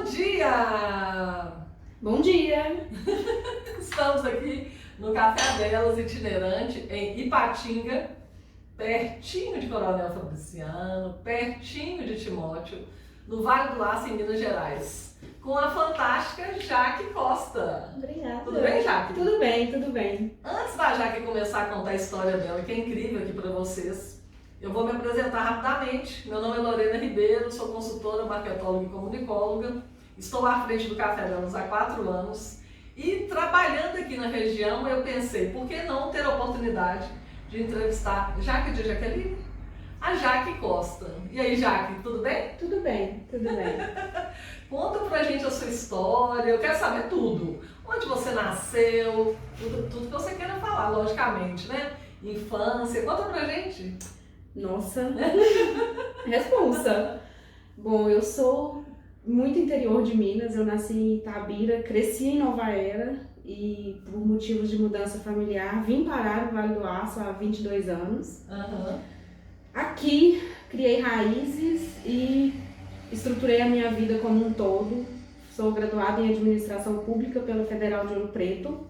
Bom dia! Bom dia! Estamos aqui no Café Delas itinerante em Ipatinga, pertinho de Coronel Fabriciano, pertinho de Timóteo, no Vale do Aço, em Minas Gerais, com a fantástica Jaque Costa. Obrigada. Tudo bem, Jaque? Tudo bem, tudo bem. Antes da Jaque começar a contar a história dela, que é incrível aqui para vocês, eu vou me apresentar rapidamente. Meu nome é Lorena Ribeiro, sou consultora, marketóloga e comunicóloga. Estou à frente do Café Delas há 4 anos e trabalhando aqui na região eu pensei, por que não ter a oportunidade de entrevistar Jaque de Jaqueline? A Jaque Costa. E aí, Jaque, tudo bem? Tudo bem, tudo bem. Conta pra gente a sua história, eu quero saber tudo. Onde você nasceu, tudo que você queira falar, logicamente, né? Infância, conta pra gente. Nossa, responsa. Bom, eu sou muito interior de Minas, eu nasci em Itabira, cresci em Nova Era e por motivos de mudança familiar vim parar no Vale do Aço há 22 anos. Aqui criei raízes e estruturei a minha vida como um todo. Sou graduada em administração pública pela Federal de Ouro Preto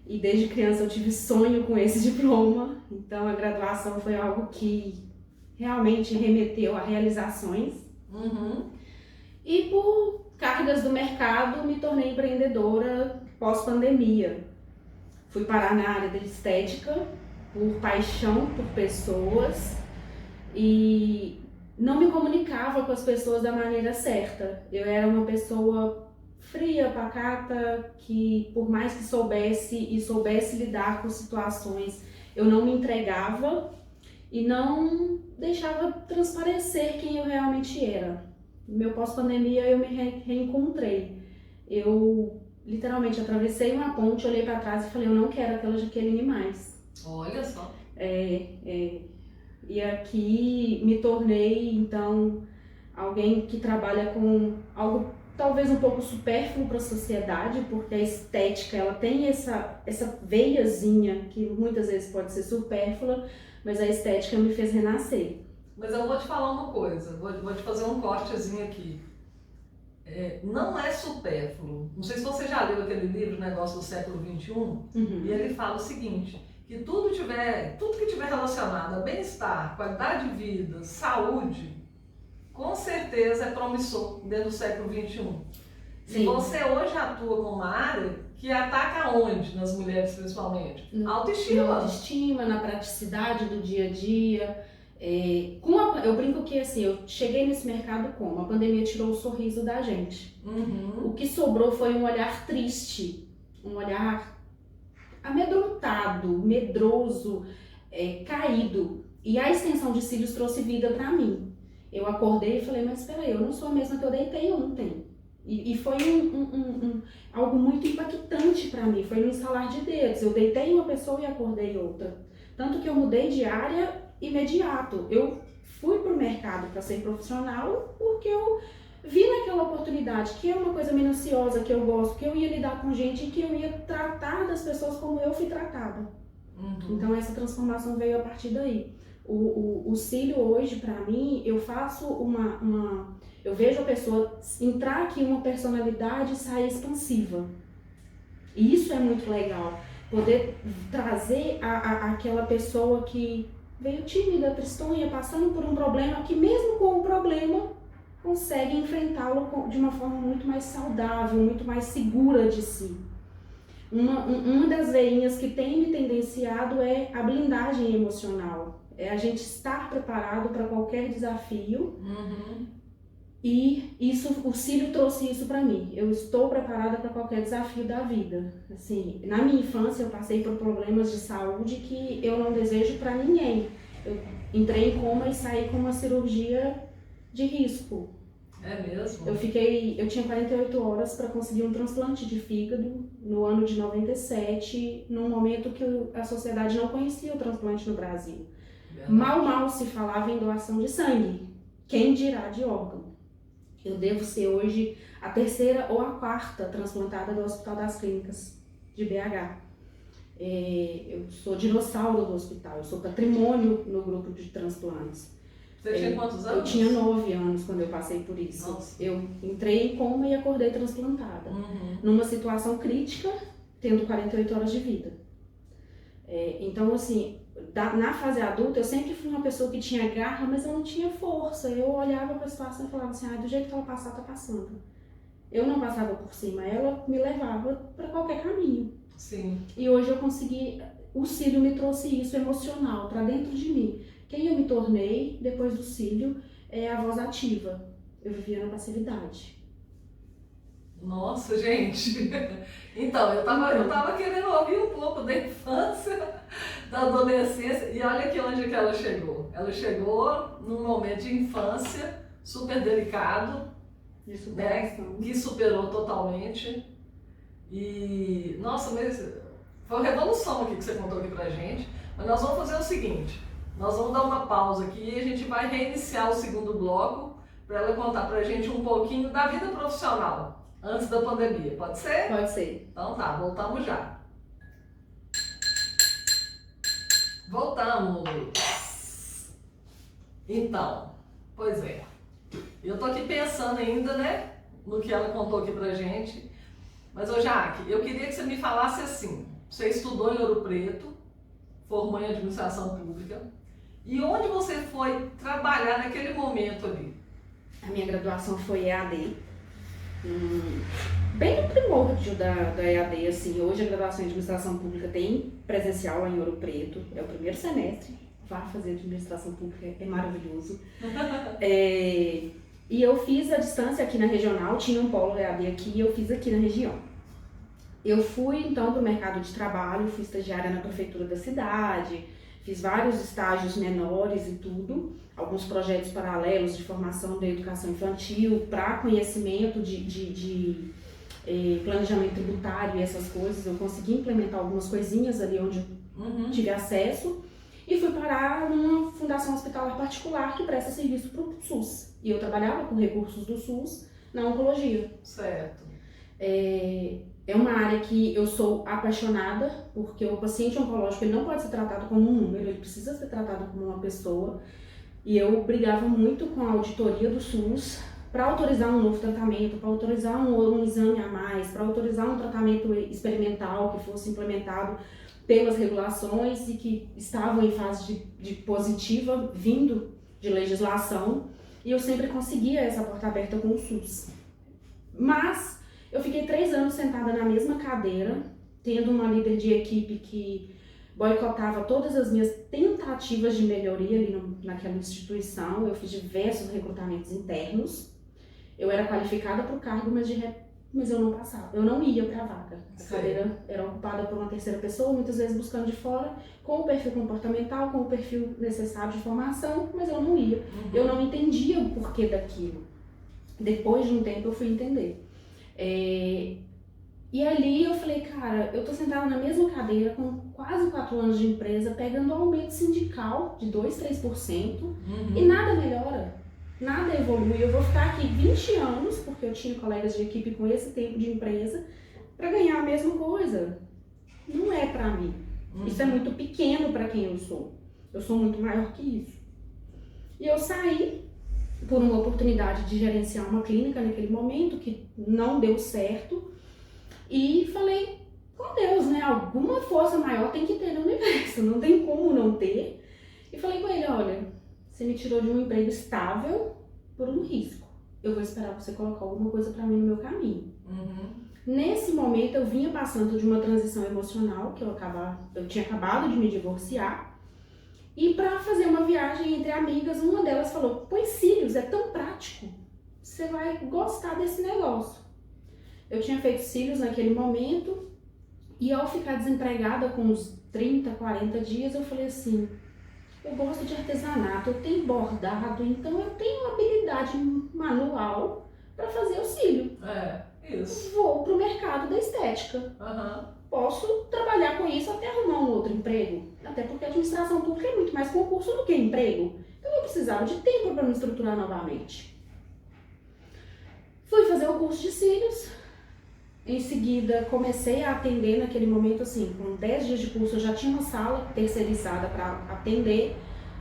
e desde criança eu tive sonho com esse diploma, então a graduação foi algo que realmente remeteu a realizações. E por cargas do mercado me tornei empreendedora pós-pandemia. Fui parar na área da estética por paixão por pessoas e não me comunicava com as pessoas da maneira certa. Eu era uma pessoa fria, pacata, que por mais que soubesse lidar com situações, eu não me entregava e não deixava transparecer quem eu realmente era. No meu pós-pandemia eu me reencontrei. Eu literalmente atravessei uma ponte, olhei para trás e falei, eu não quero aquela Jaqueline mais. Olha só. E aqui me tornei, então, alguém que trabalha com algo talvez um pouco supérfluo para a sociedade, porque a estética ela tem essa veiazinha que muitas vezes pode ser supérflua, mas a estética me fez renascer. Mas eu vou te falar uma coisa, vou te fazer um cortezinho aqui. Não é supérfluo. Não sei se você já leu aquele livro, Negócio do Século XXI, e ele fala o seguinte, que tudo que tiver relacionado a bem-estar, qualidade de vida, saúde, com certeza é promissor dentro do século XXI. Sim. E você hoje atua com uma área que ataca onde, nas mulheres principalmente? Autoestima. Na autoestima, na praticidade do dia a dia. Eu brinco que assim, eu cheguei nesse mercado como? A pandemia tirou o sorriso da gente. O que sobrou foi um olhar triste, um olhar amedrontado, medroso, caído. E a extensão de cílios trouxe vida pra mim. Eu acordei e falei, mas espera aí, eu não sou a mesma que eu deitei ontem. E foi algo muito impactante pra mim, foi no instalar de dedos. Eu deitei uma pessoa e acordei outra. Tanto que eu mudei de área imediato. Eu fui pro mercado para ser profissional porque eu vi naquela oportunidade, que é uma coisa minuciosa que eu gosto, que eu ia lidar com gente e que eu ia tratar das pessoas como eu fui tratada. Então essa transformação veio a partir daí. O cílio hoje, pra mim, eu faço eu vejo a pessoa entrar aqui uma personalidade e sair expansiva. E isso é muito legal. Poder trazer aquela pessoa que veio tímida, tristonha, passando por um problema, que mesmo com o problema, consegue enfrentá-lo de uma forma muito mais saudável, muito mais segura de si. Uma das veinhas que tem me tendenciado é a blindagem emocional. É a gente estar preparado para qualquer desafio. E o cílio trouxe isso para mim. Eu estou preparada para qualquer desafio da vida. Assim, na minha infância eu passei por problemas de saúde que eu não desejo para ninguém. Eu entrei em coma e saí com uma cirurgia de risco. É mesmo? Eu tinha 48 horas para conseguir um transplante de fígado no ano de 97, num momento que a sociedade não conhecia o transplante no Brasil. Mal se falava em doação de sangue, quem dirá de órgão. Eu devo ser hoje a 3ª ou a 4ª transplantada do Hospital das Clínicas de BH. Eu sou dinossauro do hospital, eu sou patrimônio no grupo de transplantes. Você tinha quantos anos? Eu tinha 9 anos quando eu passei por isso. Nossa. Eu entrei em coma e acordei transplantada. Numa situação crítica, tendo 48 horas de vida. Então, assim, na fase adulta, eu sempre fui uma pessoa que tinha garra, mas eu não tinha força. Eu olhava para a situação e falava assim, do jeito que ela passar, tá passando. Eu não passava por cima, ela me levava para qualquer caminho. Sim. E hoje eu consegui, o cílio me trouxe isso emocional para dentro de mim. Quem eu me tornei depois do cílio é a voz ativa. Eu vivia na passividade. Nossa, gente. Então, eu tava querendo ouvir um pouco da infância, da adolescência, e olha aqui onde que ela chegou. Ela chegou num momento de infância super delicado, né, que superou totalmente. E, nossa, mas foi uma revolução aqui que você contou aqui pra gente. Mas nós vamos fazer o seguinte, nós vamos dar uma pausa aqui e a gente vai reiniciar o segundo bloco para ela contar pra gente um pouquinho da vida profissional antes da pandemia. Pode ser? Pode ser. Então tá, voltamos já. Voltamos. Então, pois é. Eu tô aqui pensando ainda, né, no que ela contou aqui pra gente. Mas, ô Jaque, eu queria que você me falasse assim. Você estudou em Ouro Preto, formou em administração pública. E onde você foi trabalhar naquele momento ali? A minha graduação foi EAD. Bem no primórdio da EAD, assim. Hoje a graduação em administração pública tem presencial lá em Ouro Preto. É o primeiro semestre. Vá fazer administração pública, é maravilhoso. E eu fiz a distância aqui na regional, tinha um polo EAD aqui e eu fiz aqui na região. Eu fui então para o mercado de trabalho, fui estagiária na prefeitura da cidade, fiz vários estágios menores e tudo, alguns projetos paralelos de formação da educação infantil para conhecimento de planejamento tributário e essas coisas. Eu consegui implementar algumas coisinhas ali onde eu tive acesso. E fui parar numa fundação hospitalar particular que presta serviço para o SUS. E eu trabalhava com recursos do SUS na oncologia. Certo. É uma área que eu sou apaixonada, porque o paciente oncológico ele não pode ser tratado como um número, ele precisa ser tratado como uma pessoa. E eu brigava muito com a auditoria do SUS para autorizar um novo tratamento, para autorizar um exame a mais, para autorizar um tratamento experimental que fosse implementado pelas regulações e que estavam em fase de positiva, vindo de legislação, e eu sempre conseguia essa porta aberta com o SUS. Mas eu fiquei 3 anos sentada na mesma cadeira, tendo uma líder de equipe que boicotava todas as minhas tentativas de melhoria ali naquela instituição. Eu fiz diversos recrutamentos internos, eu era qualificada para o cargo, mas eu não passava, eu não ia para a vaga. A cadeira era ocupada por uma terceira pessoa, muitas vezes buscando de fora, com o perfil comportamental, com o perfil necessário de formação, mas eu não ia. Eu não entendia o porquê daquilo. Depois de um tempo eu fui entender. E ali eu falei, cara, eu tô sentada na mesma cadeira com quase 4 anos de empresa, pegando aumento sindical de 2-3%, e nada melhora. Nada evolui, eu vou ficar aqui 20 anos, porque eu tinha colegas de equipe com esse tempo de empresa, para ganhar a mesma coisa. Não é para mim. Isso é muito pequeno para quem eu sou. Eu sou muito maior que isso. E eu saí por uma oportunidade de gerenciar uma clínica naquele momento, que não deu certo, e falei, com Deus, né? Alguma força maior tem que ter no universo, não tem como não ter. E falei com ele, olha, você me tirou de um emprego estável por um risco. Eu vou esperar você colocar alguma coisa para mim no meu caminho. Nesse momento eu vinha passando de uma transição emocional, que eu tinha acabado de me divorciar. E para fazer uma viagem entre amigas, uma delas falou, põe cílios, é tão prático. Você vai gostar desse negócio. Eu tinha feito cílios naquele momento e ao ficar desempregada com uns 30, 40 dias, eu falei assim, eu gosto de artesanato, eu tenho bordado, então eu tenho habilidade manual para fazer o cílio. Isso. Vou pro mercado da estética. Posso trabalhar com isso até arrumar um outro emprego. Até porque a administração pública é muito mais concurso do que emprego. Então eu precisava de tempo para me estruturar novamente. Fui fazer o curso de cílios. Em seguida, comecei a atender naquele momento, assim, com 10 dias de curso, eu já tinha uma sala terceirizada para atender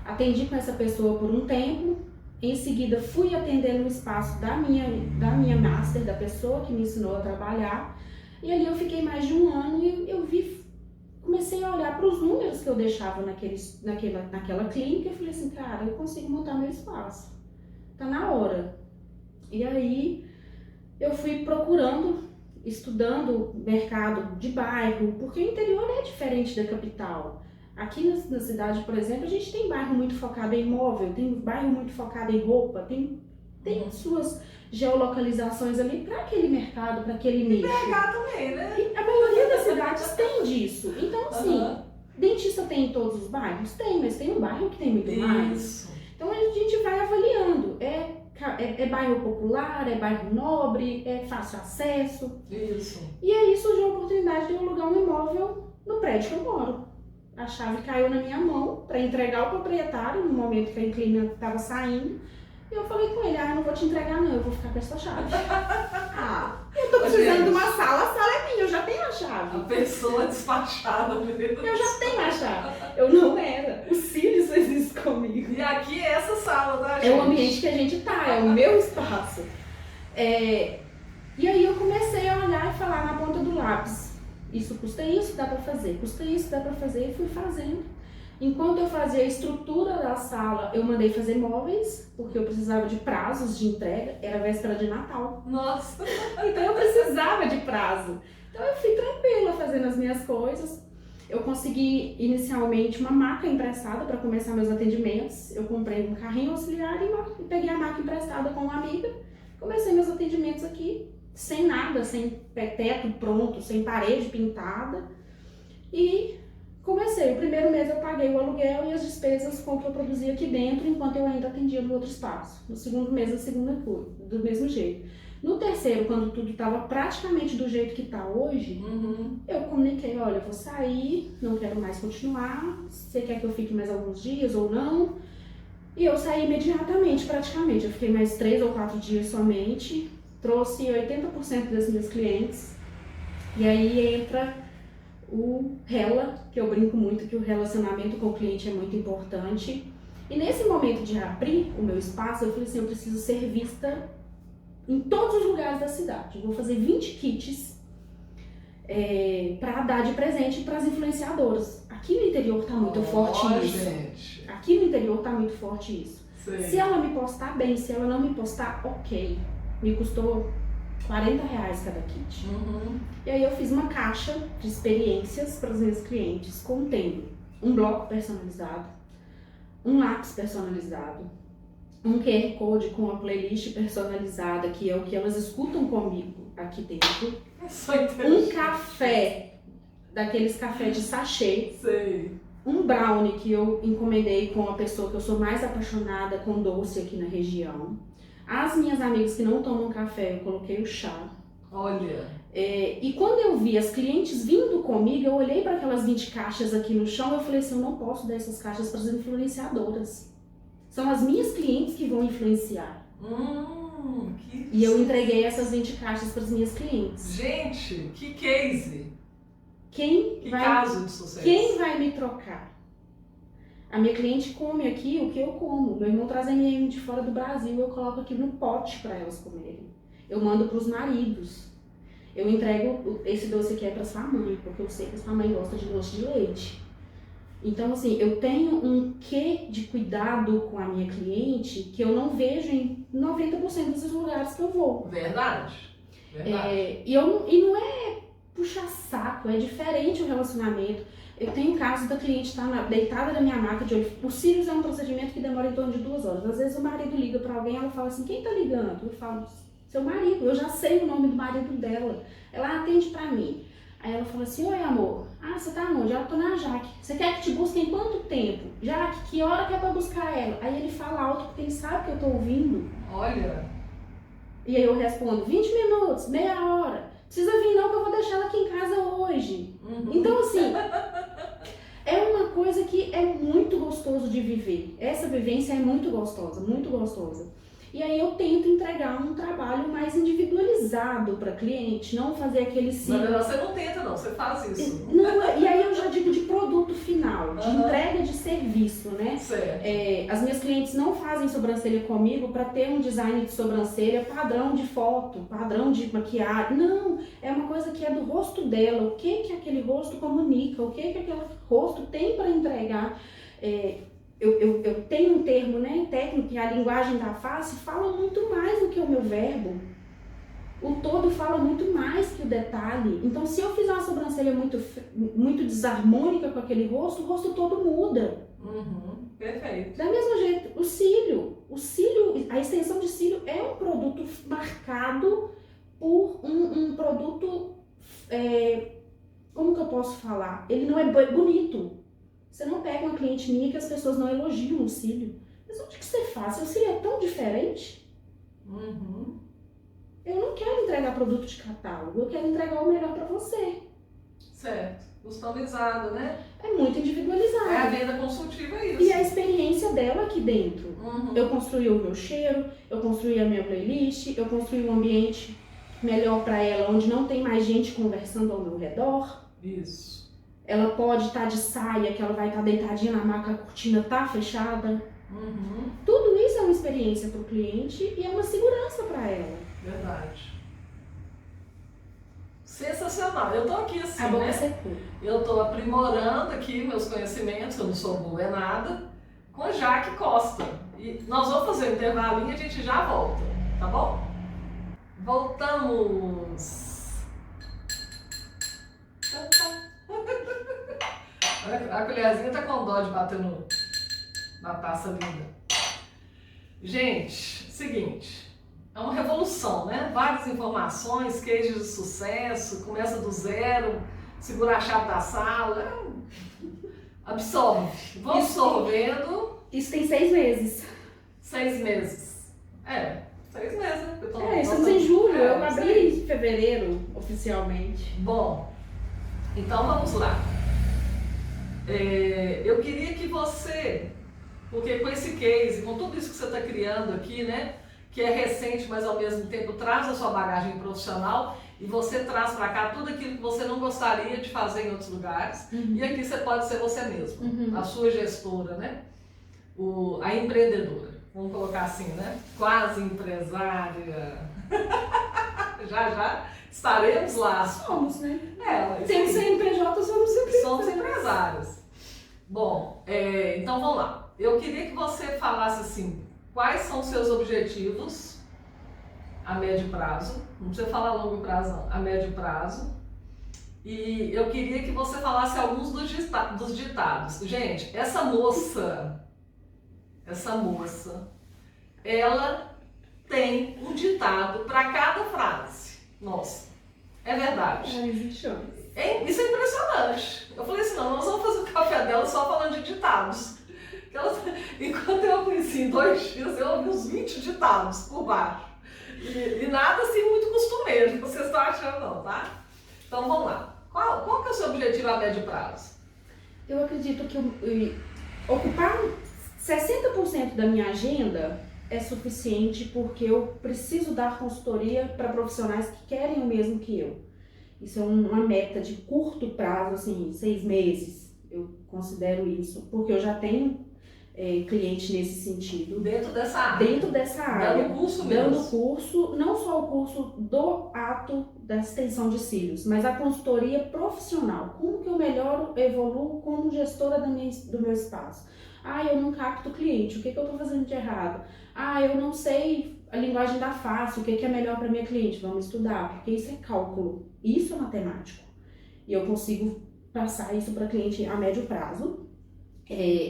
Atendi com essa pessoa por um tempo, em seguida fui atender no espaço da minha master, da pessoa que me ensinou a trabalhar, e ali eu fiquei mais de um ano e eu comecei a olhar para os números que eu deixava naquela clínica e falei assim, cara, eu consigo montar meu espaço, tá na hora. E aí eu fui procurando, estudando mercado de bairro, porque o interior é diferente da capital. Aqui na cidade, por exemplo, a gente tem bairro muito focado em imóvel, tem bairro muito focado em roupa, tem suas geolocalizações ali para aquele mercado, para aquele nicho. BH também, né? E a maioria das cidades tem disso. Então, assim, dentista tem em todos os bairros? Tem, mas tem um bairro que tem muito mais. Então a gente vai avaliando. É bairro popular, é bairro nobre, é fácil acesso. Isso. E aí surgiu a oportunidade de eu alugar um imóvel no prédio que eu moro. A chave caiu na minha mão para entregar ao proprietário no momento que a inquilina estava saindo. E eu falei com ele, eu não vou te entregar não, eu vou ficar com essa chave. Eu tô precisando de uma sala, a sala é minha, eu já tenho a chave. A pessoa despachada mesmo. Eu já tenho a chave. Eu não era. O Sirius fez isso comigo. E aqui é essa sala da gente. É o ambiente que a gente tá, é o meu espaço. E aí eu comecei a olhar e falar na ponta do lápis. Isso custa isso, dá pra fazer. Custa isso, dá pra fazer. E fui fazendo. Enquanto eu fazia a estrutura da sala, eu mandei fazer móveis, porque eu precisava de prazos de entrega. Era véspera de Natal. Nossa! Então eu precisava de prazo. Então eu fui tranquila fazendo as minhas coisas. Eu consegui inicialmente uma maca emprestada para começar meus atendimentos. Eu comprei um carrinho auxiliar e peguei a maca emprestada com uma amiga. Comecei meus atendimentos aqui, sem nada, sem teto pronto, sem parede pintada. E comecei. O primeiro mês eu paguei o aluguel e as despesas com o que eu produzia aqui dentro, enquanto eu ainda atendia no outro espaço. No segundo mês, a segunda coisa, do mesmo jeito. No terceiro, quando tudo estava praticamente do jeito que está hoje, eu comuniquei, olha, eu vou sair, não quero mais continuar, você quer que eu fique mais alguns dias ou não? E eu saí imediatamente, praticamente. Eu fiquei mais 3 ou 4 dias somente, trouxe 80% das minhas clientes, e aí entra o RELA, que eu brinco muito que o relacionamento com o cliente é muito importante. E nesse momento de abrir o meu espaço, eu falei assim, eu preciso ser vista em todos os lugares da cidade. Eu vou fazer 20 kits para dar de presente para as influenciadoras. Aqui no interior está muito forte isso. Gente. Aqui no interior está muito forte isso. Sei. Se ela me postar bem, se ela não me postar, ok. Me custou R$40 cada kit. E aí eu fiz uma caixa de experiências para os meus clientes, contendo um bloco personalizado, um lápis personalizado, um QR Code com uma playlist personalizada, que é o que elas escutam comigo aqui dentro. Um café, daqueles café de sachê. Sei. Um brownie que eu encomendei com a pessoa que eu sou mais apaixonada com doce aqui na região. As minhas amigas que não tomam café, eu coloquei o chá. Olha. E quando eu vi as clientes vindo comigo, eu olhei para aquelas 20 caixas aqui no chão e eu falei assim, eu não posso dar essas caixas para as influenciadoras. São as minhas clientes que vão influenciar. E eu entreguei essas 20 caixas para as minhas clientes. Gente, que case! Caso de sucesso! Quem vai me trocar? A minha cliente come aqui o que eu como. Meu irmão traz MM de fora do Brasil, eu coloco aqui no pote para elas comerem. Eu mando para os maridos. Eu entrego esse doce aqui para sua mãe, porque eu sei que sua mãe gosta de doce de leite. Então, assim, eu tenho um quê de cuidado com a minha cliente que eu não vejo em 90% dos lugares que eu vou. Verdade. E não é puxar saco, é diferente o relacionamento. Eu tenho caso da cliente estar deitada na minha maca de olho. O Sirius é um procedimento que demora em torno de 2 horas. Às vezes o marido liga para alguém e ela fala assim, quem tá ligando? Eu falo, seu marido, eu já sei o nome do marido dela. Ela atende para mim. Aí ela fala assim, oi amor, você tá onde? Eu tô na Jaque. Você quer que te busque em quanto tempo? Jaque, que hora que é pra buscar ela? Aí ele fala alto porque ele sabe que eu tô ouvindo. Olha. E aí eu respondo, 20 minutos, meia hora. Precisa vir não que eu vou deixar ela aqui em casa hoje. Então assim, é uma coisa que é muito gostoso de viver. Essa vivência é muito gostosa, muito gostosa. E aí eu tento entregar um trabalho mais individualizado para cliente, não fazer aquele Na verdade, você não tenta não, você faz isso. Não, e aí eu já digo de produto final, de Aham. entrega de serviço, né? Certo. As minhas clientes não fazem sobrancelha comigo para ter um design de sobrancelha padrão de foto, padrão de maquiagem. Não, é uma coisa que é do rosto dela, o que aquele rosto comunica, o que aquele rosto tem para entregar. Eu tenho um termo, né, técnico, que a linguagem da face fala muito mais do que o meu verbo. O todo fala muito mais que o detalhe. Então, se eu fizer uma sobrancelha muito desarmônica com aquele rosto, o rosto todo muda. Uhum, perfeito. Da mesma jeito, o cílio, a extensão de cílio é um produto marcado por um produto, como que eu posso falar? Ele não é bonito. Você não pega uma cliente minha que as pessoas não elogiam o cílio. Mas onde que você faz? Seu cílio é tão diferente. Uhum. Eu não quero entregar produto de catálogo, eu quero entregar o melhor para você. Certo. Customizado, né? É muito individualizado. É a venda consultiva, é isso. E a experiência dela aqui dentro. Uhum. Eu construí o meu cheiro, eu construí a minha playlist, eu construí um ambiente melhor para ela, onde não tem mais gente conversando ao meu redor. Isso. Ela pode estar de saia, que ela vai estar deitadinha na maca, a cortina tá fechada. Uhum. Tudo isso é uma experiência para o cliente e é uma segurança para ela. Verdade. Sensacional. Eu tô aqui assim, A boca né? secou. Eu tô aprimorando aqui meus conhecimentos, eu não sou boa em nada, com Jaque Costa. E nós vamos fazer um intervalinho e a gente já volta, tá bom? Voltamos! A colherzinha tá com dó de bater na taça linda. Gente, seguinte, é uma revolução, né? Várias informações, cases de sucesso, começa do zero, segura a chave da sala, absorve. Vou absorvendo. Isso tem 6 meses. 6 meses. 6 meses, né? Estamos em julho, eu abri em fevereiro, oficialmente. Bom, então vamos lá. Eu queria que você, porque com esse case, com tudo isso que você está criando aqui, né? Que é recente, mas ao mesmo tempo traz a sua bagagem profissional e você traz para cá tudo aquilo que você não gostaria de fazer em outros lugares. Uhum. E aqui você pode ser você mesmo, Uhum. a sua gestora, né? A empreendedora, vamos colocar assim, né? Quase empresária. Já estaremos lá. Somos, né? Tem CNPJ, somos empresários. Bom, então vamos lá. Eu queria que você falasse assim, quais são os seus objetivos a médio prazo, não precisa falar a longo prazo não, a médio prazo. E eu queria que você falasse alguns dos ditados. Gente, essa moça, ela tem um ditado para cada frase. Nossa, é verdade. Existe. Isso é impressionante. Eu falei assim, não, nós vamos fazer o café dela só falando de ditados. Enquanto eu conheci em 2 dias, eu ouvi uns 20 ditados por baixo. E nada assim muito costumeiro, vocês estão achando não, tá? Então vamos lá. Qual que é o seu objetivo a médio prazo? Eu acredito que ocupar 60% da minha agenda é suficiente porque eu preciso dar consultoria para profissionais que querem o mesmo que eu. Isso é uma meta de curto prazo, assim, 6 meses, eu considero isso, porque eu já tenho cliente nesse sentido. Dentro dessa área. Dando curso mesmo. Dando curso, não só o curso do ato da extensão de cílios, mas a consultoria profissional. Como que eu melhoro, evoluo como gestora do meu espaço? Eu não capto o cliente, o que eu estou fazendo de errado? Eu não sei a linguagem da face, o que é melhor para minha cliente? Vamos estudar, porque isso é cálculo, isso é matemático. E eu consigo passar isso para cliente a médio prazo.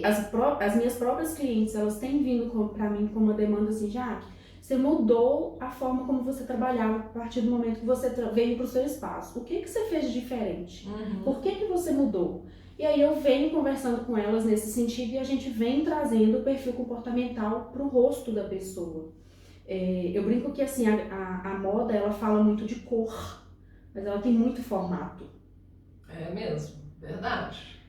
As minhas próprias clientes, elas têm vindo para mim com uma demanda assim, Jaque, você mudou a forma como você trabalhava a partir do momento que você veio para o seu espaço. O que você fez de diferente? Uhum. Por que você mudou? E aí eu venho conversando com elas nesse sentido e a gente vem trazendo o perfil comportamental para o rosto da pessoa. Eu brinco que assim, a moda, ela fala muito de cor, mas ela tem muito formato. É mesmo, verdade.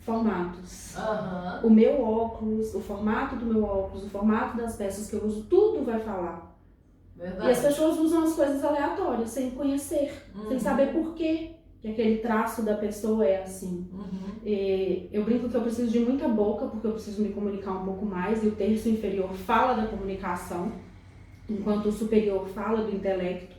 formatos. Aham. O meu óculos, o formato do meu óculos, o formato das peças que eu uso, tudo vai falar. Verdade. E as pessoas usam as coisas aleatórias, sem conhecer, sem saber por quê que aquele traço da pessoa é assim. Eu brinco que eu preciso de muita boca, porque eu preciso me comunicar um pouco mais, e o terço inferior fala da comunicação, enquanto o superior fala do intelecto.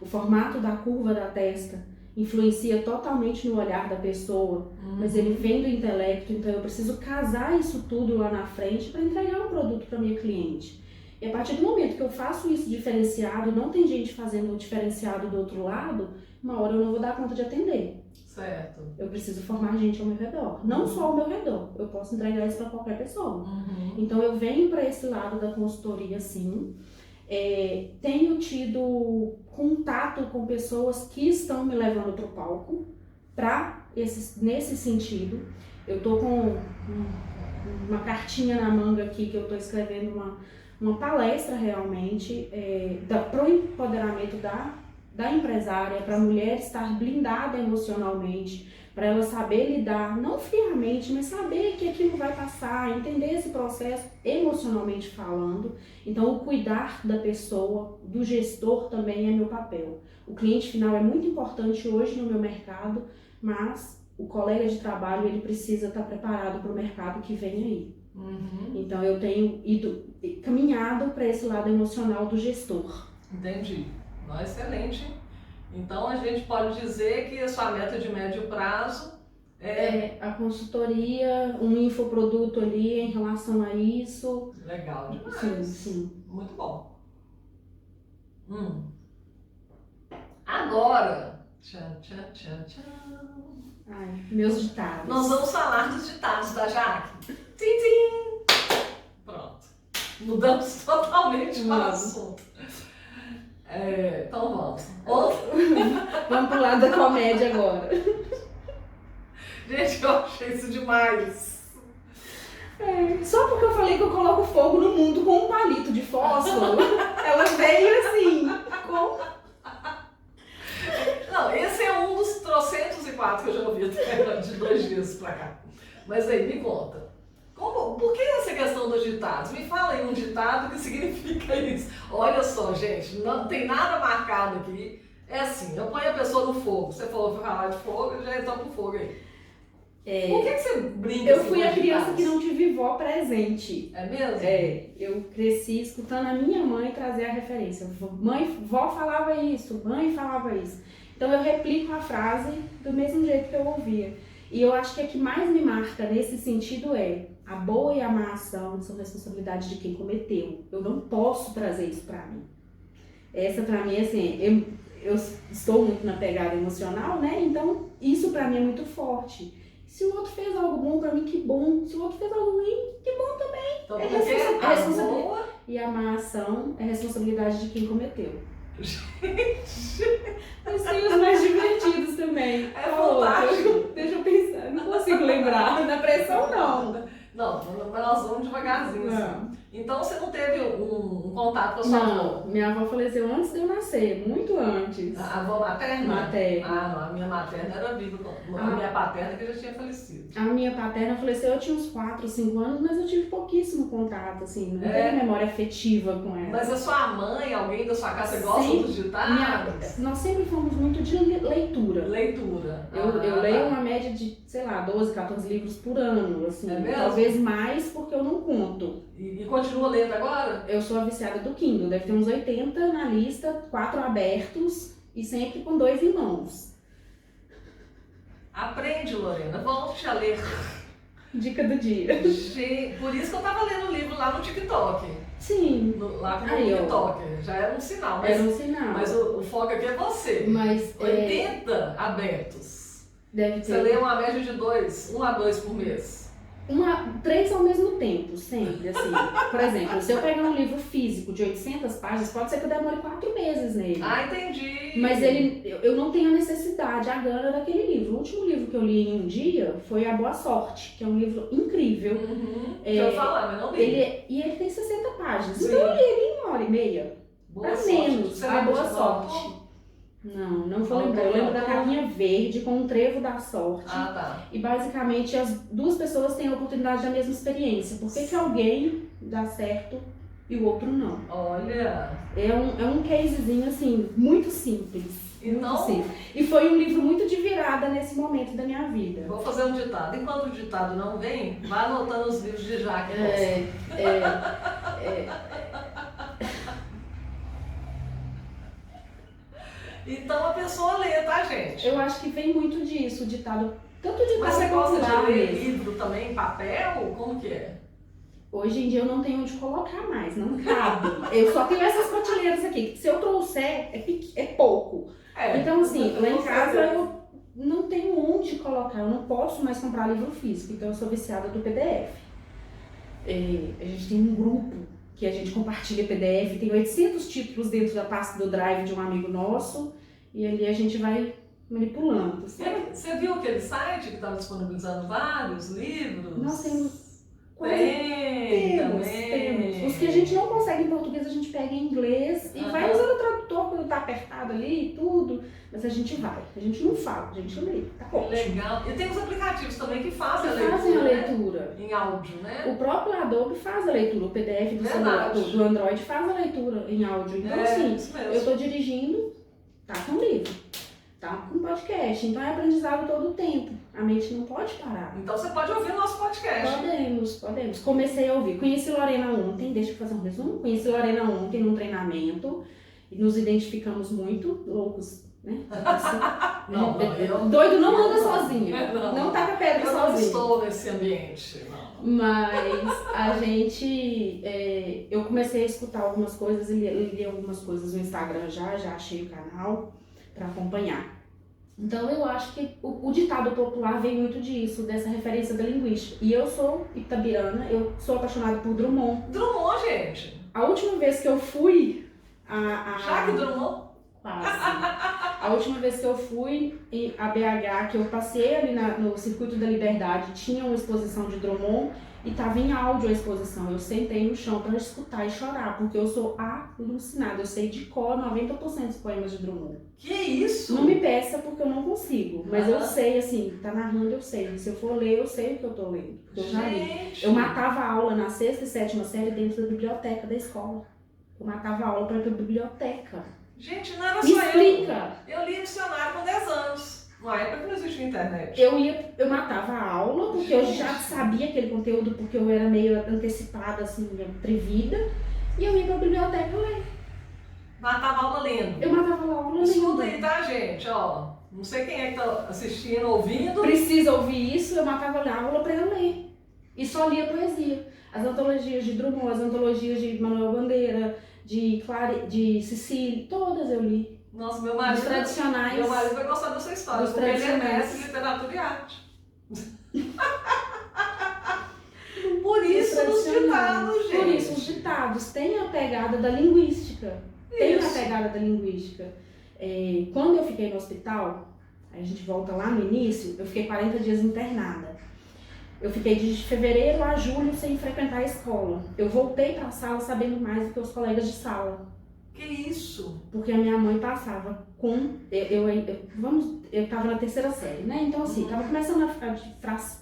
O formato da curva da testa influencia totalmente no olhar da pessoa, mas ele vem do intelecto, então eu preciso casar isso tudo lá na frente para entregar um produto para minha cliente. E a partir do momento que eu faço isso diferenciado, não tem gente fazendo o diferenciado do outro lado, uma hora eu não vou dar conta de atender. Certo. Eu preciso formar gente ao meu redor, não só ao meu redor, eu posso entregar isso para qualquer pessoa. Então eu venho para esse lado da consultoria, sim. Tenho tido contato com pessoas que estão me levando para o palco, nesse sentido. Eu estou com uma cartinha na manga aqui que eu estou escrevendo uma palestra realmente para o empoderamento da empresária, para a mulher estar blindada emocionalmente, para ela saber lidar, não friamente, mas saber que aquilo vai passar, entender esse processo emocionalmente falando. Então, o cuidar da pessoa, do gestor também é meu papel. O cliente final é muito importante hoje no meu mercado, mas o colega de trabalho ele precisa estar preparado para o mercado que vem aí. Então, eu tenho caminhado para esse lado emocional do gestor. Entendi. Excelente. Então a gente pode dizer que a sua meta de médio prazo é a consultoria, um infoproduto ali em relação a isso. Legal demais. Sim. Muito bom. Agora, Ai, meus ditados. Nós vamos falar dos ditados da Jaque. Tim. Pronto. Mudamos totalmente o assunto. Então vamos. Vamos pro lado da comédia agora. Gente, eu achei isso demais. Só porque eu falei que eu coloco fogo no mundo com um palito de fósforo, ela veio assim, Não, esse é um dos 304 que eu já ouvi de 2 dias pra cá. Mas aí, me conta. Por que essa questão dos ditados? Me fala aí um ditado que significa isso. Olha só, gente, não tem nada marcado aqui. É assim, eu ponho a pessoa no fogo. Você falou que falar de fogo, eu já estou pro fogo aí. Por que você brinca Eu assim fui com a criança ditados? que não tive vó presente. É mesmo? Eu cresci escutando a minha mãe trazer a referência. Vó falava isso, mãe falava isso. Então eu replico a frase do mesmo jeito que eu ouvia. E eu acho que a que mais me marca nesse sentido a boa e a má ação são responsabilidade de quem cometeu. Eu não posso trazer isso pra mim. Essa pra mim, assim, eu estou muito na pegada emocional, né? Então isso pra mim é muito forte. Se o outro fez algo bom pra mim, que bom. Se o outro fez algo ruim, que bom também. Então, responsabilidade. boa... E a má ação é responsabilidade de quem cometeu. Mas tem os mais divertidos também. É fantástico. Deixa eu pensar, não consigo lembrar. Na pressão, não. Não, mas nós vamos devagarzinho. Assim. Então você não teve um contato com a sua avó? Não, minha avó faleceu antes de eu nascer, muito antes. A avó materna? Materna. Não, a minha materna era viva, a minha paterna que já tinha falecido. A minha paterna faleceu, eu tinha uns 4, 5 anos, mas eu tive pouquíssimo contato, assim, não tenho memória afetiva com ela. Mas a sua mãe, alguém da sua casa gosta dos ditados? Nós sempre fomos muito de leitura. Leitura. Eu leio uma média de, sei lá, 12, 14 livros por ano, assim. É mesmo? Talvez mais porque eu não conto. E continua lendo agora? Eu sou a viciada do Kindle, deve ter uns 80 na lista, 4 abertos e sempre com 2 em mãos. Aprende, Lorena, volte a ler. Dica do dia. Por isso que eu tava lendo o livro lá no TikTok. Sim. Lá no TikTok. Já era um sinal. Mas, era um sinal. Mas o foco aqui é você. Mas 80 abertos. Deve ter. Você lê uma média de 1 a 2 por mês. 3 ao mesmo tempo, sempre, assim. Por exemplo, se eu pegar um livro físico de 800 páginas, pode ser que eu demore 4 meses nele. Entendi. Mas eu não tenho a necessidade, a gana daquele livro. O último livro que eu li em um dia foi A Boa Sorte, que é um livro incrível. Deixa eu falar, mas não li. E ele tem 60 páginas. Sim. Então eu li ele em 1 hora e meia. Boa pra sorte. menos. A Boa Sorte. Não vou lembrar. Eu lembro da capinha verde com um trevo da sorte. Ah, tá. E basicamente as duas pessoas têm a oportunidade da mesma experiência. Por que alguém dá certo e o outro não? Olha! É um casezinho assim, muito simples. Então, muito simples. E foi um livro muito de virada nesse momento da minha vida. Vou fazer um ditado. Enquanto o ditado não vem, vá anotando os livros de Jaque. Então a pessoa lê, tá, gente? Eu acho que vem muito disso, o ditado. Tanto o ditado Mas você gosta de ler mesmo. livro também em papel? Como que é? Hoje em dia eu não tenho onde colocar mais, não cabe. Eu só tenho essas prateleiras aqui. Se eu trouxer, é pouco. Então, assim, lá em casa eu não tenho onde colocar. Eu não posso mais comprar livro físico. Então, eu sou viciada do PDF. A gente tem um grupo que a gente compartilha PDF. Tem 800 títulos dentro da pasta do Drive de um amigo nosso. E ali a gente vai manipulando. Você viu aquele site que estava disponibilizando vários livros? Nós temos... Temos. Os que a gente não consegue em português, a gente pega em inglês e vai usando o tradutor quando tá apertado ali e tudo. Mas a gente vai. A gente não fala, a gente lê. Tá ótimo. Legal. E tem os aplicativos também que fazem a leitura. Né? Em áudio, né? O próprio Adobe faz a leitura. O PDF do Android faz a leitura em áudio. Então, assim, eu tô dirigindo, tá com livro. Tá com podcast. Então é aprendizado todo o tempo. A mente não pode parar. Então você pode ouvir o nosso podcast. Podemos. Comecei a ouvir. Conheci Lorena ontem, deixa eu fazer um resumo. Conheci Lorena ontem num treinamento e nos identificamos muito loucos, né? Doido não anda sozinho. Não taca pedra sozinho. Eu não estou nesse ambiente, não. Mas a gente... eu comecei a escutar algumas coisas, li algumas coisas no Instagram já achei o canal para acompanhar. Então eu acho que o ditado popular vem muito disso, dessa referência da linguística. E eu sou itabirana, eu sou apaixonada por Drummond. Drummond, gente! A última vez que eu fui Jacques Drummond? Quase. A última vez que eu fui a BH, que eu passei ali no Circuito da Liberdade, tinha uma exposição de Drummond e tava em áudio a exposição. Eu sentei no chão para escutar e chorar, porque eu sou alucinada. Eu sei de cor 90% dos poemas de Drummond. Que isso? Não me peça porque eu não consigo, mas eu sei, assim, tá narrando, eu sei. Se eu for ler, eu sei o que eu tô lendo, porque eu já li. Eu matava a aula na 6ª e 7ª série dentro da biblioteca da escola. Eu matava a aula para ir pra biblioteca. Gente, não era Me só explica. Eu li dicionário com 10 anos. Na época que não existia internet. Eu matava a aula, porque eu já sabia aquele conteúdo, porque eu era meio antecipada, assim, atrevida. E eu ia pra biblioteca ler. Matava a aula lendo. Eu matava a aula lendo. Escuta aí, tá, gente? Ó, não sei quem é que tá assistindo, ouvindo. Precisa ouvir isso, eu matava a aula pra eu ler. E só lia poesia. As antologias de Drummond, as antologias de Manuel Bandeira, de Cecília, todas eu li. Nossa, meu marido. Os tradicionais. Meu marido vai gostar dessa história, porque ele é mestre em literatura e arte. Por isso os ditados, gente. Por isso os ditados. Tem a pegada da linguística. Quando eu fiquei no hospital, a gente volta lá no início, eu fiquei 40 dias internada. Eu fiquei de fevereiro a julho sem frequentar a escola. Eu voltei para a sala sabendo mais do que os colegas de sala. Que isso? Porque a minha mãe passava com... Eu estava na 3ª série, né? Então, assim, estava começando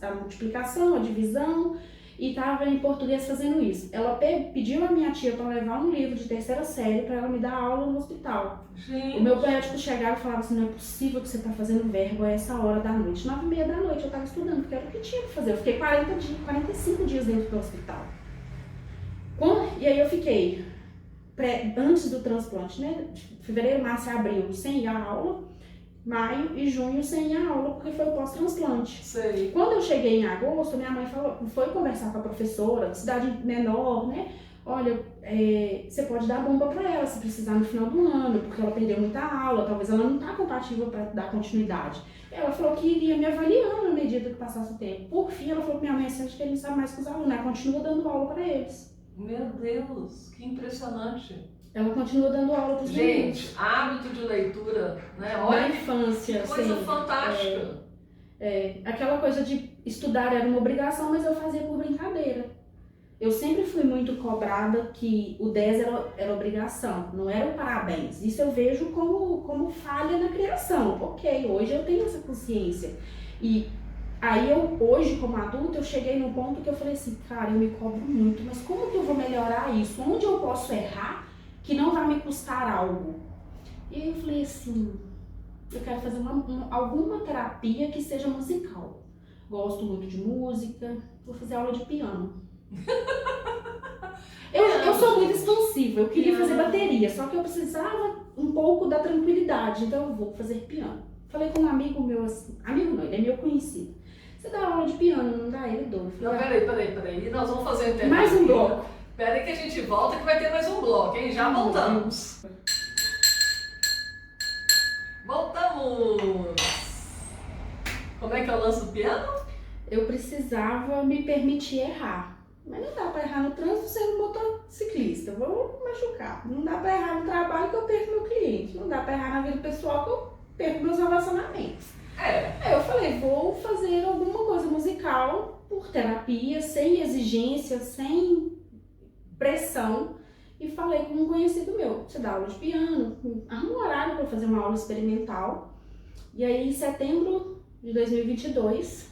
a multiplicação, a divisão, e estava em português fazendo isso. Ela pediu a minha tia para levar um livro de 3ª série para ela me dar aula no hospital. Gente. O meu médico chegava e falava assim, não é possível que você está fazendo verbo a essa hora da noite. 9h30 da noite eu estava estudando, porque era o que tinha que fazer. Eu fiquei 45 dias dentro do hospital. E aí eu fiquei, antes do transplante, né? Fevereiro, março e abril, sem ir à aula. Maio e junho sem ir à aula, porque foi o pós-transplante. Sei. Quando eu cheguei em agosto, minha mãe foi conversar com a professora, cidade menor, né? Olha, você pode dar bomba para ela se precisar no final do ano, porque ela perdeu muita aula, talvez ela não está compatível para dar continuidade. Ela falou que iria me avaliando à medida que passasse o tempo. Por fim, ela falou que minha mãe sente que ele não sabe mais com os alunos, ela continua dando aula para eles. Meu Deus, que impressionante. Ela continua dando aula para os meninos. Gente, hábito de leitura, né? Olha na infância, que coisa assim, fantástica. Aquela coisa de estudar era uma obrigação, mas eu fazia por brincadeira. Eu sempre fui muito cobrada que o 10 era obrigação, não era o parabéns. Isso eu vejo como falha na criação. Ok, hoje eu tenho essa consciência. E aí hoje como adulta, eu cheguei num ponto que eu falei assim, cara, eu me cobro muito, mas como que eu vou melhorar isso? Onde eu posso errar que não vai me custar algo? E aí eu falei assim, eu quero fazer alguma terapia que seja musical. Gosto muito de música, vou fazer aula de piano. Eu sou muito expansiva, eu queria fazer bateria, só que eu precisava um pouco da tranquilidade, então eu vou fazer piano. Falei com um amigo meu assim, amigo não, ele é meu conhecido. Você dá aula de piano, não dá? Ele dou. Não, peraí, nós vamos fazer um mais um bloco. Peraí que a gente volta que vai ter mais um bloco, hein? Já voltamos. Voltamos! Como é que eu lanço o piano? Eu precisava me permitir errar. Mas não dá pra errar no trânsito sendo motociclista, eu vou machucar. Não dá pra errar no trabalho que eu perco meu cliente. Não dá pra errar na vida pessoal que eu perco meus relacionamentos. Aí eu falei, vou fazer alguma coisa musical por terapia, sem exigência, sem pressão. E falei com um conhecido meu, você dá aula de piano, arruma um horário pra fazer uma aula experimental. E aí em setembro de 2022,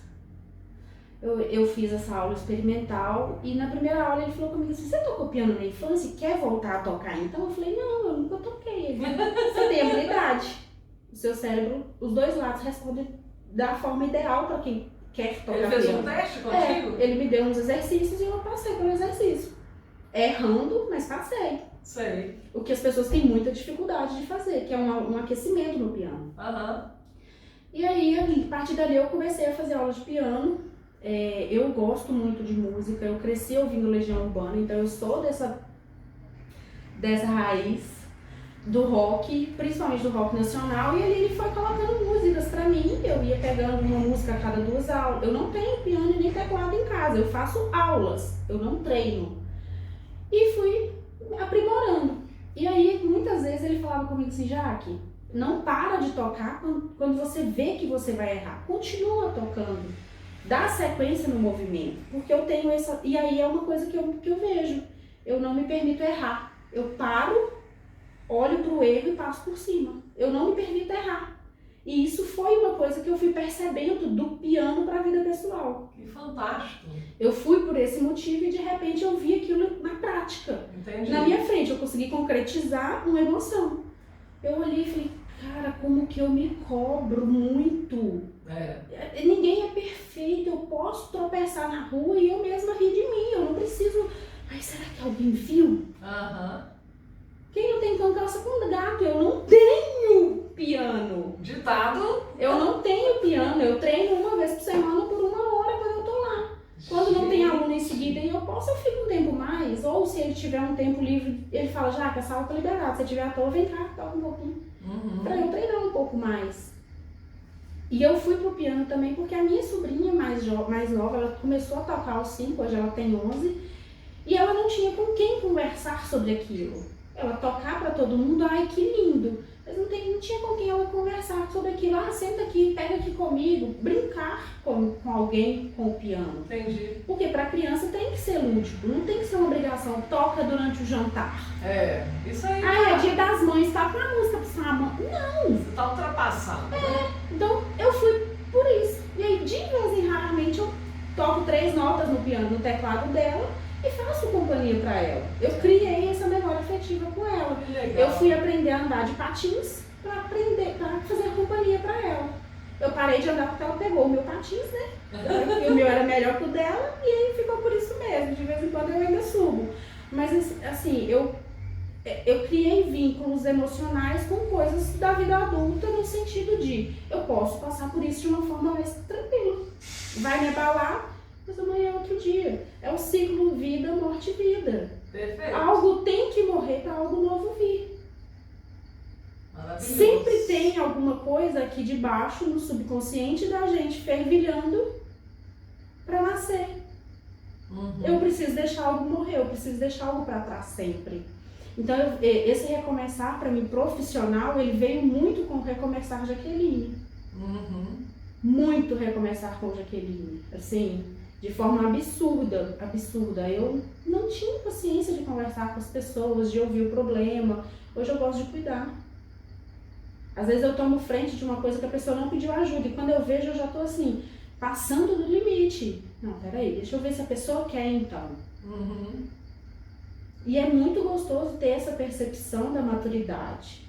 eu fiz essa aula experimental e na primeira aula ele falou comigo assim, você tocou piano na infância e quer voltar a tocar? Então eu falei, não, eu nunca toquei. Você tem habilidade. O seu cérebro, os dois lados respondem da forma ideal para quem quer tocar piano. Ele fez um teste contigo? Ele me deu uns exercícios e eu passei pelo exercício. Errando, mas passei. Sei. O que as pessoas têm muita dificuldade de fazer, que é um aquecimento no piano. E aí, a partir dali eu comecei a fazer aula de piano. Eu gosto muito de música, eu cresci ouvindo Legião Urbana, então eu sou dessa raiz do rock, principalmente do rock nacional, e ali ele foi colocando músicas pra mim, eu ia pegando uma música a cada 2 aulas. Eu não tenho piano e nem teclado em casa, eu faço aulas, eu não treino. E fui aprimorando. E aí, muitas vezes ele falava comigo assim, Jaque, não para de tocar quando você vê que você vai errar, continua tocando. Dá sequência no movimento, porque eu tenho essa... E aí é uma coisa que eu vejo, eu não me permito errar. Eu paro, olho pro erro e passo por cima. Eu não me permito errar. E isso foi uma coisa que eu fui percebendo do piano para a vida pessoal. Que fantástico! Eu fui por esse motivo e de repente eu vi aquilo na prática. Entendi. Na minha frente, eu consegui concretizar uma emoção. Eu olhei e falei, cara, como que eu me cobro muito. Ninguém é perfeito, eu posso tropeçar na rua e eu mesma rir de mim, eu não preciso... Ai, será que alguém viu? Quem não tem cão calça com gato? Eu não tenho piano. Ditado? Eu não tenho piano, eu treino uma vez por semana por 1 hora quando eu tô lá. Quando não tem aluno em seguida e eu posso, eu fico um tempo mais. Ou se ele tiver um tempo livre, ele fala, Jaque, a sala tá liberada, se tiver à toa, vem cá, toca um pouquinho. Pra eu treinar um pouco mais. E eu fui pro piano também porque a minha sobrinha mais nova, ela começou a tocar aos 5, hoje ela tem 11, e ela não tinha com quem conversar sobre aquilo. Ela tocar pra todo mundo, ai que lindo, mas não tinha com quem ela conversar sobre aquilo. Ah, senta aqui, pega aqui comigo, brincar com alguém com o piano. Entendi. Porque pra criança tem que ser lúdico, não tem que ser uma obrigação, toca durante o jantar. Isso aí. Ah, é dia das mães, toca uma música pra sua mãe. Não! Você tá ultrapassado. Então eu fui por isso. E aí, de vez em raramente, eu toco 3 notas no piano, no teclado dela e faço companhia pra ela. Eu criei essa memória afetiva com ela. Que legal. Eu fui aprender a andar de patins pra fazer companhia pra ela. Eu parei de andar porque ela pegou o meu patins, né? E o meu era melhor que o dela e aí ficou por isso mesmo. De vez em quando eu ainda subo. Mas assim, eu criei vínculos emocionais com coisas da vida adulta no sentido de eu posso passar por isso de uma forma mais tranquila. Vai me abalar, mas amanhã é outro dia. É o ciclo vida, morte e vida. Perfeito. Algo tem que morrer para algo novo vir. Maravilhoso. Sempre tem alguma coisa aqui debaixo, no subconsciente da gente, fervilhando para nascer. Eu preciso deixar algo morrer, eu preciso deixar algo para trás sempre. Então, esse recomeçar, para mim, profissional, ele veio muito com o recomeçar Jaqueline. Muito recomeçar com Jaqueline. Assim, de forma absurda. Eu não tinha paciência de conversar com as pessoas, de ouvir o problema. Hoje eu gosto de cuidar. Às vezes eu tomo frente de uma coisa que a pessoa não pediu ajuda, e quando eu vejo eu já tô assim, passando do limite. Não, peraí, deixa eu ver se a pessoa quer então. E é muito gostoso ter essa percepção da maturidade.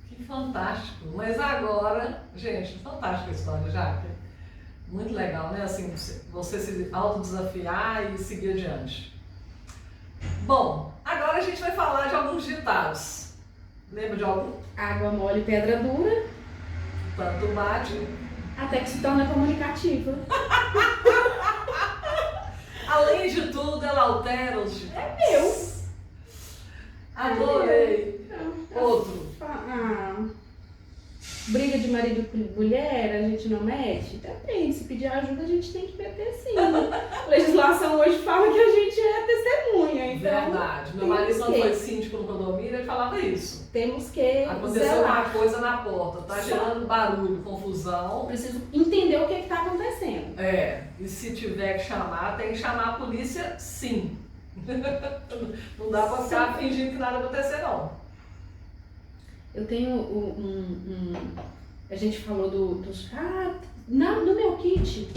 Que fantástico. Mas agora, gente, fantástica a história, Jaque. Muito legal, né? Assim, você se autodesafiar e seguir adiante. Bom, agora a gente vai falar de alguns ditados. Lembra de algum? Água mole, pedra dura. Tanto bate. Até que se torna comunicativa. Além de tudo, ela altera os ditados. É meu. Adorei. Outro. Briga de marido com mulher, a gente não mete? Depende, se pedir ajuda a gente tem que meter sim. A legislação hoje fala que a gente é testemunha, então... Verdade. Meu marido não foi síndico no condomínio, ele falava isso. Temos que aconteceu zelar. uma coisa na porta, tá gerando barulho, confusão. Preciso entender o que está acontecendo. E se tiver que chamar, tem que chamar a polícia sim. Não dá pra ficar fingindo que nada aconteceu, não. Eu tenho a gente falou dos... no meu kit.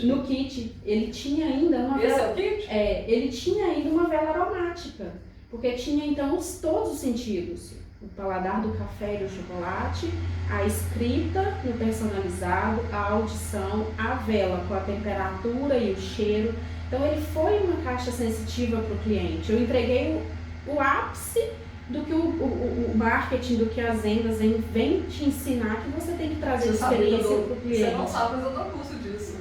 No kit, ele tinha ainda uma vela... Esse é o kit? Ele tinha ainda uma vela aromática. Porque tinha então todos os sentidos. O paladar do café e do chocolate, a escrita no personalizado, a audição, a vela com a temperatura e o cheiro. Então ele foi uma caixa sensitiva para o cliente. Eu entreguei o ápice do que o marketing, do que as vendas vem te ensinar, que você tem que trazer experiência para o cliente. Você não sabe, mas eu dou curso disso.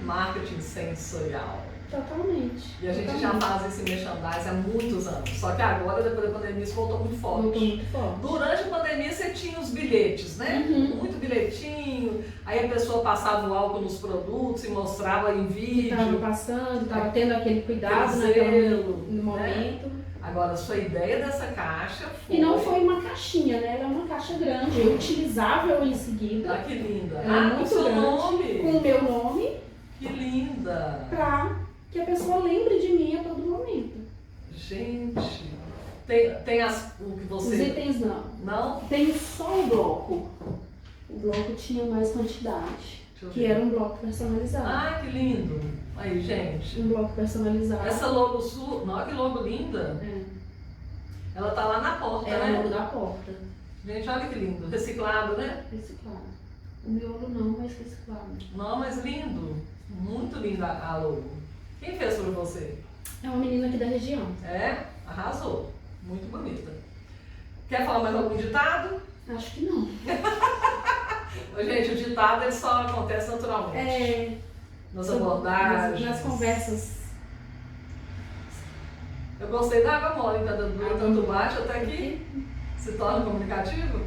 Marketing sensorial. Totalmente. E a gente já faz esse merchandising há muitos anos. Só que agora, depois da pandemia, isso voltou muito forte. Durante a pandemia, você tinha os bilhetes, né? Muito bilhetinho. Aí a pessoa passava o álcool nos produtos e mostrava em vídeo. Estava passando, estava tendo aquele cuidado no momento. Né? Agora, a sua ideia dessa caixa foi... E não foi uma caixinha, né? Ela é uma caixa grande, utilizável em seguida. Ah, que linda. Ela é muito grande, nome. Com o meu nome. Que linda. Pra que a pessoa lembre de mim a todo momento. Gente, tem o que você... Os itens não. Não? Tem só o bloco. O bloco tinha mais quantidade, que era um bloco personalizado. Ah, que lindo. Aí, gente. Um bloco personalizado. Essa logo sua, olha que logo linda. Ela tá lá na porta, né? É o logo da porta. Gente, olha que lindo. Reciclado, né? Reciclado. O miolo não, mas reciclado. Não, mas lindo. Muito linda a logo. Quem fez pra você? É uma menina aqui da região. Arrasou. Muito bonita. Quer falar mais algum ditado? Acho que não. Gente, o ditado ele só acontece naturalmente. Nas abordagens. Nas conversas. Eu gostei da água mole, tá dando tanto baixo até que se torna comunicativo.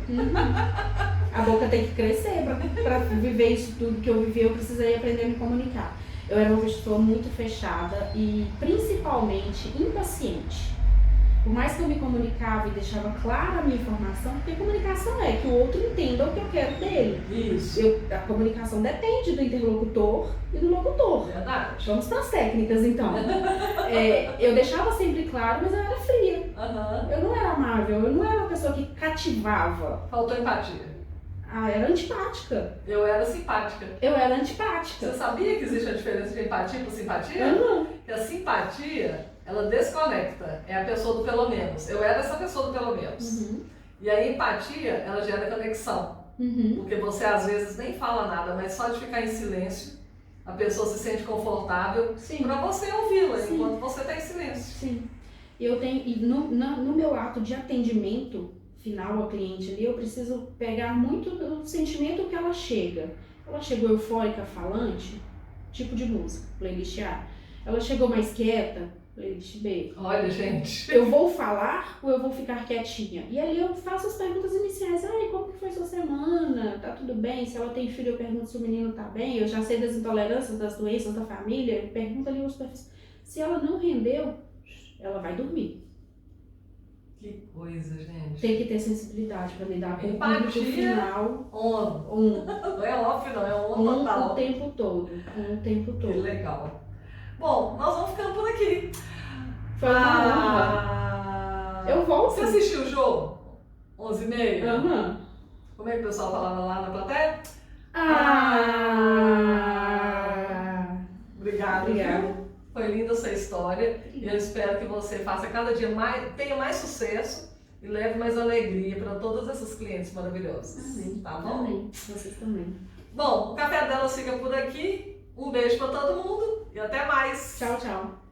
A boca tem que crescer para viver isso tudo que eu vivi. Eu precisei aprender a me comunicar. Eu era uma pessoa muito fechada e principalmente impaciente. Por mais que eu me comunicava e deixava clara a minha informação, porque comunicação é que o outro entenda o que eu quero dele. Isso. A comunicação depende do interlocutor e do locutor. Verdade. Vamos para as técnicas então. Eu deixava sempre claro, mas eu era fria. Eu não era amável, eu não era uma pessoa que cativava. Faltou empatia. Era antipática. Eu era simpática. Eu era antipática. Você sabia que existe a diferença de empatia para simpatia? Eu não. Que a simpatia, ela desconecta. É a pessoa do pelo menos. Eu era essa pessoa do pelo menos. E a empatia, ela gera conexão. Porque você às vezes nem fala nada, mas só de ficar em silêncio, a pessoa se sente confortável para você ouvi-la enquanto você está em silêncio. Sim. Eu tenho, e no meu ato de atendimento final ao cliente ali, eu preciso pegar muito do sentimento que ela chega. Ela chegou eufórica, falante, tipo de música, playlist A. Ela chegou mais quieta, playlist B. Olha, gente. Eu vou falar ou eu vou ficar quietinha? E ali eu faço as perguntas iniciais. Como que foi sua semana? Tá tudo bem? Se ela tem filho, eu pergunto se o menino tá bem. Eu já sei das intolerâncias, das doenças da família. Eu pergunto ali os perfis. Se ela não rendeu, ela vai dormir. Que coisa, gente. Tem que ter sensibilidade para lidar com o Empatia. público final. Não é off, não, é total. O tempo todo. O tempo Que todo. legal. Bom, nós vamos ficando por aqui. Foi uma honra. Eu volto. Você assistiu o jogo? 11h30? Uhum. Como é que o pessoal falava lá na plateia? Obrigada. Viu? Foi linda essa história. E eu espero que você faça cada dia mais, tenha mais sucesso e leve mais alegria para todos esses clientes maravilhosos. Amém. Tá bom? Amém. Vocês também. Bom, o Café Delas fica por aqui. Um beijo para todo mundo e até mais. Tchau, tchau.